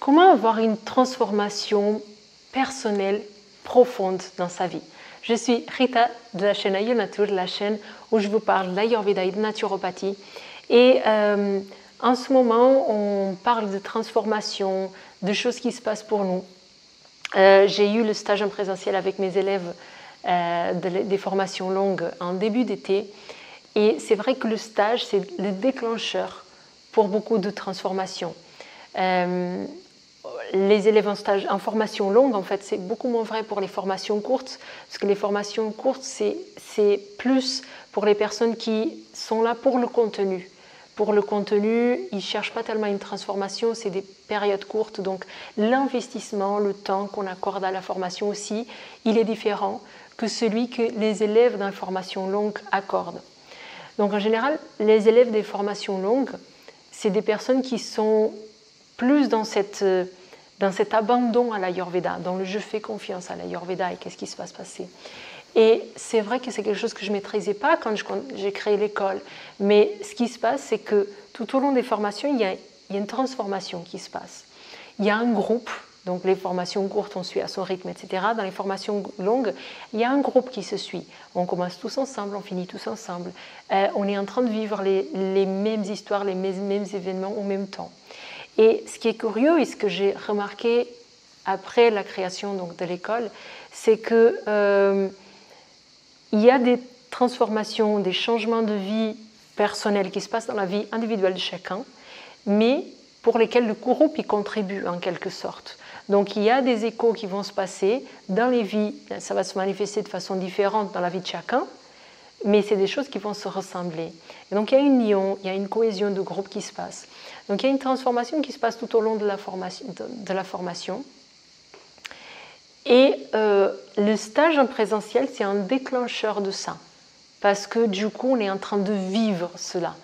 Comment avoir une transformation personnelle profonde dans sa vie? Je suis Rita de la chaîne Aïe Nature, la chaîne où je vous parle d'Ayurveda et de naturopathie. Et en ce moment, on parle de transformation, de choses qui se passent pour nous. J'ai eu le stage en présentiel avec mes élèves des formations longues en début d'été. Et c'est vrai que le stage, c'est le déclencheur pour beaucoup de transformations. Les élèves en formation longue, en fait, c'est beaucoup moins vrai pour les formations courtes, parce que les formations courtes, c'est plus pour les personnes qui sont là pour le contenu. Pour le contenu, ils ne cherchent pas tellement une transformation, c'est des périodes courtes, donc l'investissement, le temps qu'on accorde à la formation aussi, il est différent que celui que les élèves d'une formation longue accordent. Donc en général, les élèves des formations longues, c'est des personnes qui sont plus dans cet abandon à l'Ayurveda, dans le je fais confiance à l'Ayurveda et qu'est-ce qui se va se passer. Et c'est vrai que c'est quelque chose que je ne maîtrisais pas quand j'ai créé l'école. Mais ce qui se passe, c'est que tout au long des formations, il y a une transformation qui se passe. Il y a un groupe, donc les formations courtes, on suit à son rythme, etc. Dans les formations longues, il y a un groupe qui se suit. On commence tous ensemble, on finit tous ensemble. On est en train de vivre les mêmes histoires, les mêmes événements en même temps. Et ce qui est curieux et ce que j'ai remarqué après la création donc, de l'école, c'est que il y a des transformations, des changements de vie personnels qui se passent dans la vie individuelle de chacun, mais pour lesquels le groupe y contribue en quelque sorte. Donc il y a des échos qui vont se passer dans les vies, ça va se manifester de façon différente dans la vie de chacun, mais c'est des choses qui vont se ressembler. Et donc il y a une union, il y a une cohésion de groupe qui se passe. Donc il y a une transformation qui se passe tout au long de la formation. Et le stage en présentiel, c'est un déclencheur de ça. Parce que du coup, on est en train de vivre cela.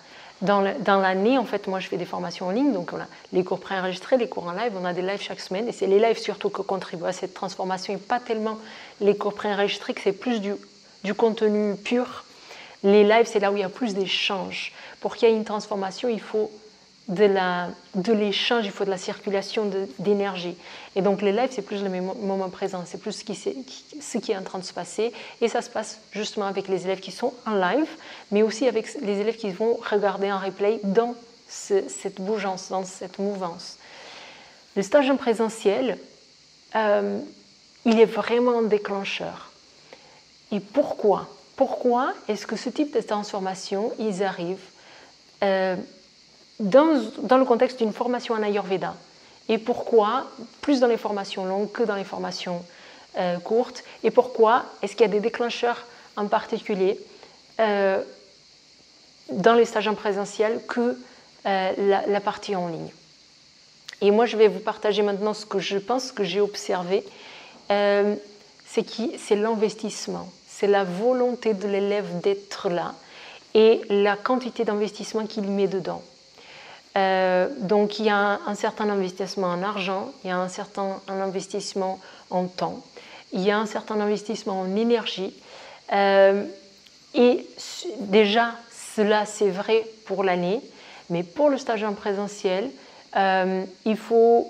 Dans l'année, en fait, moi, je fais des formations en ligne. Donc, on a les cours préenregistrés, les cours en live. On a des lives chaque semaine. Et c'est les lives surtout qui contribuent à cette transformation. Et pas tellement les cours préenregistrés, que c'est plus du contenu pur. Les lives, c'est là où il y a plus d'échanges. Pour qu'il y ait une transformation, il faut de l'échange, il faut de la circulation d'énergie. Et donc les lives, c'est plus le moment présent, c'est plus ce qui est en train de se passer. Et ça se passe justement avec les élèves qui sont en live, mais aussi avec les élèves qui vont regarder en replay dans cette bougeance, dans cette mouvance. Le stage en présentiel, il est vraiment un déclencheur. Et pourquoi? Pourquoi est-ce que ce type de transformation, ils arrivent dans le contexte d'une formation en Ayurveda? Et pourquoi, plus dans les formations longues que dans les formations courtes? Et pourquoi est-ce qu'il y a des déclencheurs en particulier dans les stages en présentiel que la partie en ligne? Et moi, je vais vous partager maintenant ce que je pense que j'ai observé. C'est l'investissement, c'est la volonté de l'élève d'être là et la quantité d'investissement qu'il met dedans. Donc il y a un certain investissement en argent, il y a un certain investissement en temps, il y a un certain investissement en énergie. Et déjà, cela c'est vrai pour l'année, mais pour le stage en présentiel, il faut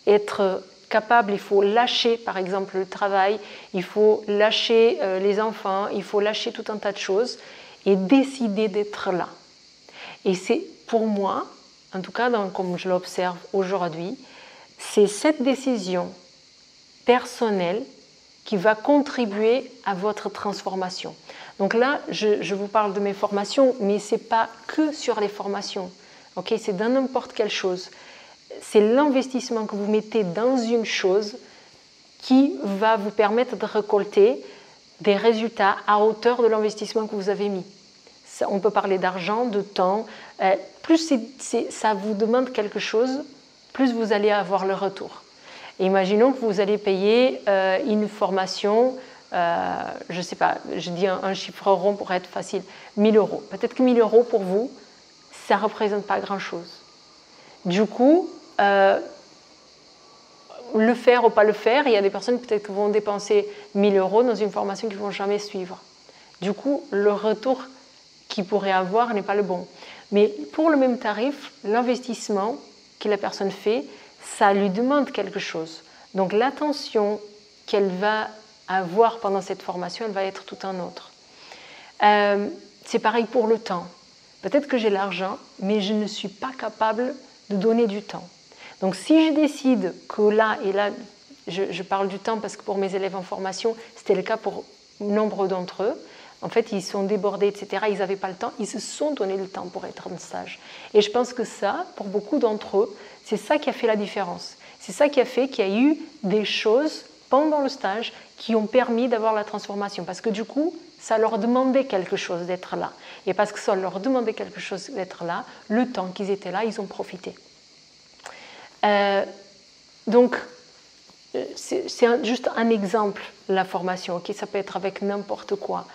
être capable, il faut lâcher par exemple le travail, il faut lâcher les enfants, il faut lâcher tout un tas de choses et décider d'être là. Et c'est pour moi, en tout cas, comme je l'observe aujourd'hui, c'est cette décision personnelle qui va contribuer à votre transformation. Donc là, je vous parle de mes formations, mais ce n'est pas que sur les formations. Okay, c'est dans n'importe quelle chose. C'est l'investissement que vous mettez dans une chose qui va vous permettre de récolter des résultats à hauteur de l'investissement que vous avez mis. On peut parler d'argent, de temps. Plus ça vous demande quelque chose, plus vous allez avoir le retour. Et imaginons que vous allez payer une formation, je ne sais pas, je dis un chiffre rond pour être facile, 1 000 €. Peut-être que 1 000 € pour vous, ça ne représente pas grand-chose. Du coup, le faire ou pas le faire, il y a des personnes peut-être qui vont dépenser 1 000 € dans une formation qu'ils ne vont jamais suivre. Du coup, le retour qu'ils pourraient avoir n'est pas le bon. Mais pour le même tarif, l'investissement que la personne fait, ça lui demande quelque chose. Donc l'attention qu'elle va avoir pendant cette formation, elle va être tout un autre. C'est pareil pour le temps. Peut-être que j'ai l'argent, mais je ne suis pas capable de donner du temps. Donc si je décide que là, et là je parle du temps parce que pour mes élèves en formation, c'était le cas pour nombre d'entre eux, en fait ils sont débordés, etc., ils n'avaient pas le temps, ils se sont donné le temps pour être en stage. Et je pense que ça, pour beaucoup d'entre eux, c'est ça qui a fait la différence. C'est ça qui a fait qu'il y a eu des choses pendant le stage qui ont permis d'avoir la transformation. Parce que du coup, ça leur demandait quelque chose d'être là. Et parce que ça leur demandait quelque chose d'être là, le temps qu'ils étaient là, ils ont profité. Donc, c'est juste un exemple, la formation. Okay, ça peut être avec n'importe quoi.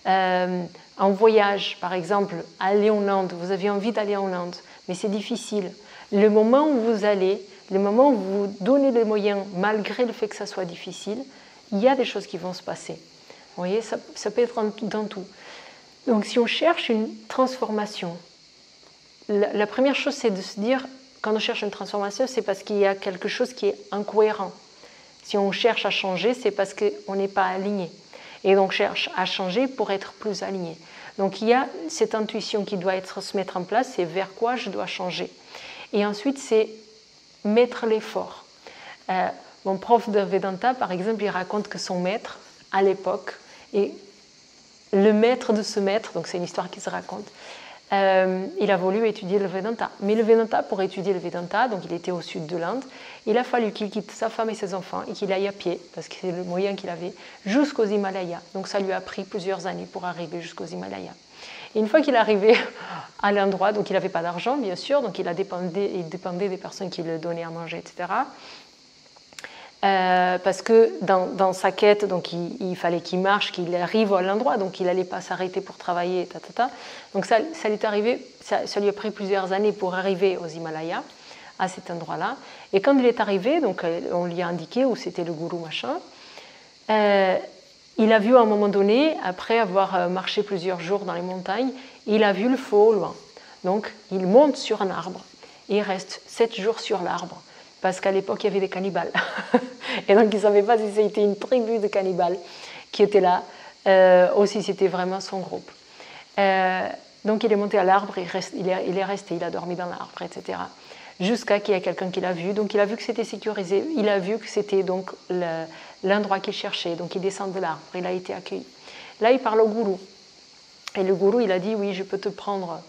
En voyage, par exemple, aller en Inde, vous avez envie d'aller en Inde, mais c'est difficile. Le moment où vous allez, le moment où vous donnez les moyens, malgré le fait que ça soit difficile, il y a des choses qui vont se passer. Vous voyez, ça peut être dans tout. Donc si on cherche une transformation, la première chose c'est de se dire, quand on cherche une transformation, c'est parce qu'il y a quelque chose qui est incohérent. Si on cherche à changer, c'est parce qu'on n'est pas aligné. Et donc on cherche à changer pour être plus aligné. Donc il y a cette intuition qui doit se mettre en place, c'est vers quoi je dois changer. Et ensuite, c'est mettre l'effort. Mon prof de Vedanta, par exemple, il raconte que son maître, à l'époque, et le maître de ce maître, donc c'est une histoire qui se raconte, il a voulu étudier le Vedanta. Mais le Vedanta, pour étudier le Vedanta, donc il était au sud de l'Inde, il a fallu qu'il quitte sa femme et ses enfants et qu'il aille à pied, parce que c'est le moyen qu'il avait, jusqu'aux Himalayas. Donc ça lui a pris plusieurs années pour arriver jusqu'aux Himalayas. Et une fois qu'il est arrivé à l'endroit, donc il n'avait pas d'argent, bien sûr, donc il dépendait des personnes qui lui donnaient à manger, etc. Parce que dans sa quête, donc il fallait qu'il marche, qu'il arrive à l'endroit, donc il n'allait pas s'arrêter pour travailler, Donc ça lui est arrivé, ça lui a pris plusieurs années pour arriver aux Himalayas, à cet endroit-là. Et quand il est arrivé, donc on lui a indiqué où c'était le gourou machin, il a vu à un moment donné, après avoir marché plusieurs jours dans les montagnes, il a vu le feu au loin. Donc il monte sur un arbre et il reste 7 jours sur l'arbre. Parce qu'à l'époque, il y avait des cannibales. Et donc, il ne savait pas si c'était une tribu de cannibales qui était là, ou si c'était vraiment son groupe. Donc, il est monté à l'arbre, il est resté, il a dormi dans l'arbre, etc. Jusqu'à qu'il y ait quelqu'un qui l'a vu. Donc, il a vu que c'était sécurisé, il a vu que c'était donc l'endroit qu'il cherchait. Donc, il descend de l'arbre, il a été accueilli. Là, il parle au gourou. Et le gourou, il a dit, oui, je peux te prendre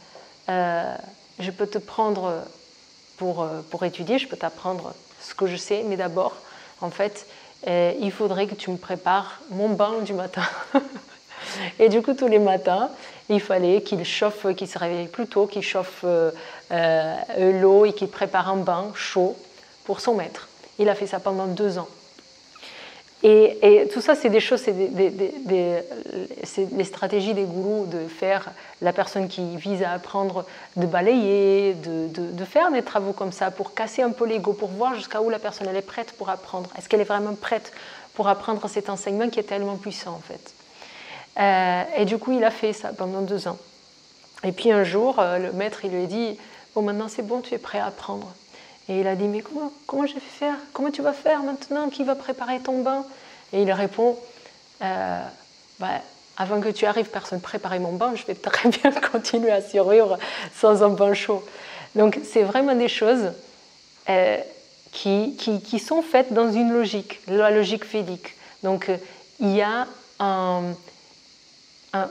pour étudier, je peux t'apprendre ce que je sais, mais d'abord, en fait, il faudrait que tu me prépares mon bain du matin. Et du coup, tous les matins, il fallait qu'il se réveille plus tôt, qu'il chauffe l'eau et qu'il prépare un bain chaud pour son maître. Il a fait ça pendant 2 ans. Et tout ça, c'est des choses, c'est les stratégies des gourous de faire la personne qui vise à apprendre de balayer, de faire des travaux comme ça pour casser un peu l'ego, pour voir jusqu'à où la personne elle est prête pour apprendre. Est-ce qu'elle est vraiment prête pour apprendre cet enseignement qui est tellement puissant en fait. Et du coup, il a fait ça pendant 2 ans. Et puis un jour, le maître il lui a dit « Bon, maintenant c'est bon, tu es prêt à apprendre ». Et il a dit, mais comment je vais faire? Comment tu vas faire maintenant? Qui va préparer ton bain? Et il répond, avant que tu arrives, personne ne préparait mon bain, je vais très bien continuer à survivre sans un bain chaud. Donc c'est vraiment des choses qui sont faites dans une logique, la logique védique. Donc il y a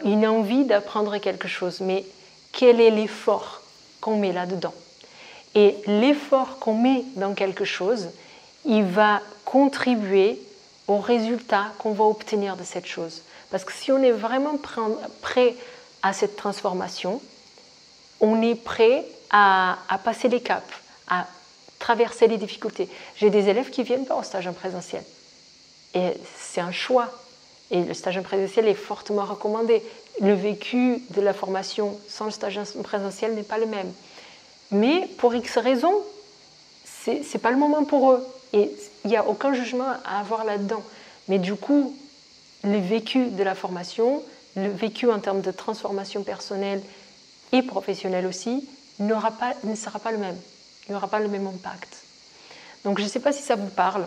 une envie d'apprendre quelque chose, mais quel est l'effort qu'on met là-dedans? Et l'effort qu'on met dans quelque chose, il va contribuer au résultat qu'on va obtenir de cette chose. Parce que si on est vraiment prêt à cette transformation, on est prêt à passer les caps, à traverser les difficultés. J'ai des élèves qui ne viennent pas au stage en présentiel. Et c'est un choix. Et le stage en présentiel est fortement recommandé. Le vécu de la formation sans le stage en présentiel n'est pas le même. Mais pour X raisons, ce n'est pas le moment pour eux. Et il n'y a aucun jugement à avoir là-dedans. Mais du coup, le vécu de la formation, le vécu en termes de transformation personnelle et professionnelle aussi, ne sera pas le même. Il n'aura pas le même impact. Donc je ne sais pas si ça vous parle.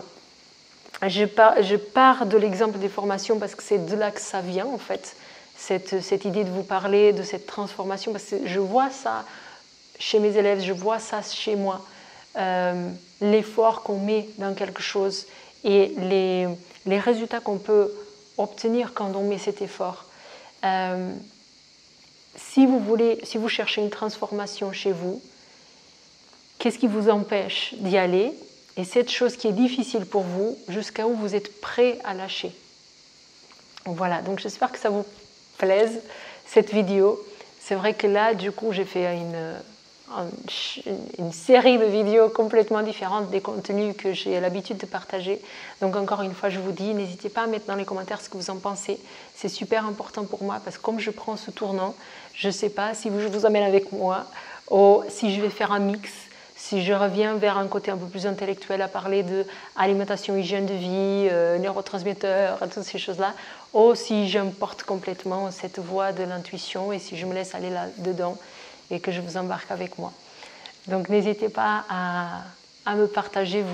Je pars de l'exemple des formations parce que c'est de là que ça vient en fait, cette idée de vous parler de cette transformation, parce que je vois ça chez mes élèves, je vois ça chez moi, l'effort qu'on met dans quelque chose et les résultats qu'on peut obtenir quand on met cet effort. Si vous cherchez une transformation chez vous, qu'est-ce qui vous empêche d'y aller? Et cette chose qui est difficile pour vous, jusqu'à où vous êtes prêt à lâcher. Voilà, donc j'espère que ça vous plaise, cette vidéo. C'est vrai que là, du coup, j'ai fait une série de vidéos complètement différentes des contenus que j'ai l'habitude de partager. Donc encore une fois, je vous dis, n'hésitez pas à mettre dans les commentaires ce que vous en pensez. C'est super important pour moi parce que comme je prends ce tournant, je ne sais pas si je vous emmène avec moi ou si je vais faire un mix. Si je reviens vers un côté un peu plus intellectuel à parler de alimentation, hygiène de vie, neurotransmetteurs, toutes ces choses-là, ou si j'importe complètement cette voie de l'intuition et si je me laisse aller là-dedans et que je vous embarque avec moi. Donc n'hésitez pas à me partager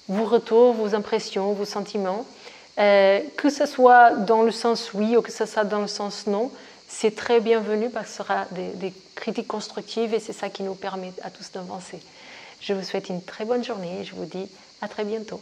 vos retours, vos impressions, vos sentiments, que ce soit dans le sens oui ou que ce soit dans le sens non. C'est très bienvenu parce que ce sera des critiques constructives et c'est ça qui nous permet à tous d'avancer. Je vous souhaite une très bonne journée et je vous dis à très bientôt.